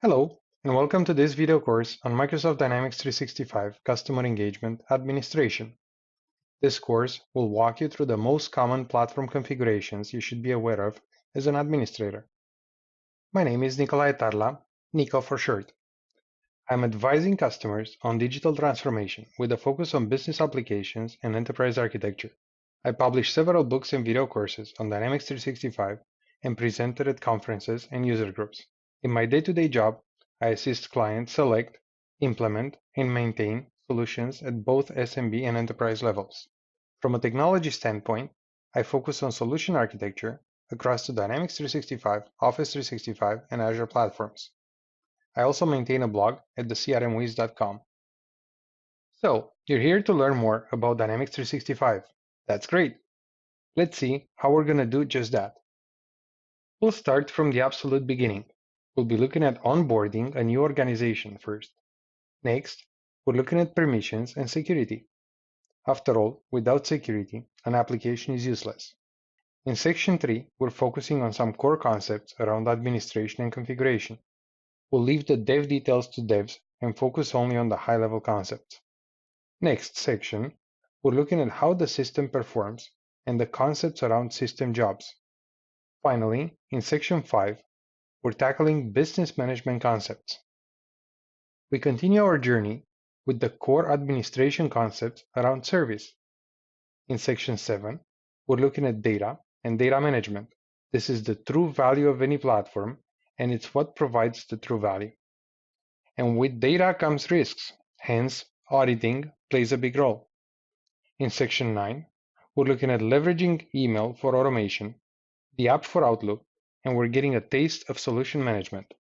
Hello, and welcome to this video course on Microsoft Dynamics 365 Customer Engagement Administration. This course will walk you through the most common platform configurations you should be aware of as an administrator. My name is Nicolae Tarla, Nico for short. I'm advising customers on digital transformation with a focus on business applications and enterprise architecture. I published several books and video courses on Dynamics 365 and presented at conferences and user groups. In my day-to-day job, I assist clients select, implement, and maintain solutions at both SMB and enterprise levels. From a technology standpoint, I focus on solution architecture across the Dynamics 365, Office 365, and Azure platforms. I also maintain a blog at thecrmwiz.com. So, you're here to learn more about Dynamics 365. That's great. Let's see how we're going to do just that. We'll start from the absolute beginning. We'll be looking at onboarding a new organization first. Next, we're looking at permissions and security. After all, without security, an application is useless. In Section 3, we're focusing on some core concepts around administration and configuration. We'll leave the dev details to devs and focus only on the high-level concepts. Next section, we're looking at how the system performs and the concepts around system jobs. Finally, in Section 5, we're tackling business management concepts. We continue our journey with the core administration concepts around service. In Section 7, we're looking at data and data management. This is the true value of any platform, and it's what provides the true value. And with data comes risks, hence auditing plays a big role. In Section 9, we're looking at leveraging email for automation, the app for Outlook, and we're getting a taste of solution management.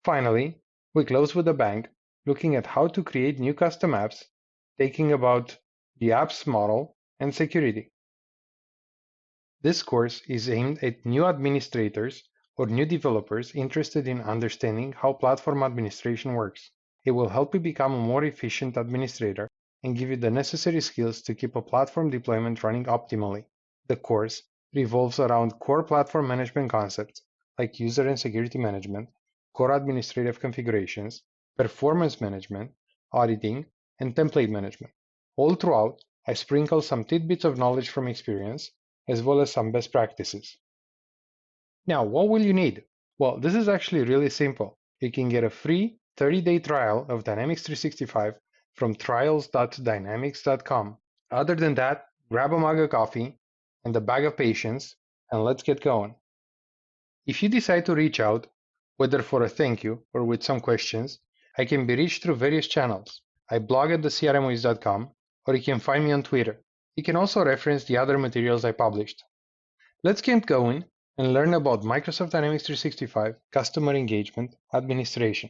Finally, we close with a bang, looking at how to create new custom apps, taking about the apps model and security. This course is aimed at new administrators or new developers interested in understanding how platform administration works. It will help you become a more efficient administrator and give you the necessary skills to keep a platform deployment running optimally. The course revolves around core platform management concepts like user and security management, core administrative configurations, performance management, auditing, and template management. All throughout, I sprinkle some tidbits of knowledge from experience, as well as some best practices. Now, what will you need? Well, this is actually really simple. You can get a free 30-day trial of Dynamics 365 from trials.dynamics.com. Other than that, grab a mug of coffee and a bag of patience, and let's get going. If you decide to reach out, whether for a thank you or with some questions, I can be reached through various channels. I blog at thecrmwiz.com, or you can find me on Twitter. You can also reference the other materials I published. Let's get going and learn about Microsoft Dynamics 365 Customer Engagement Administration.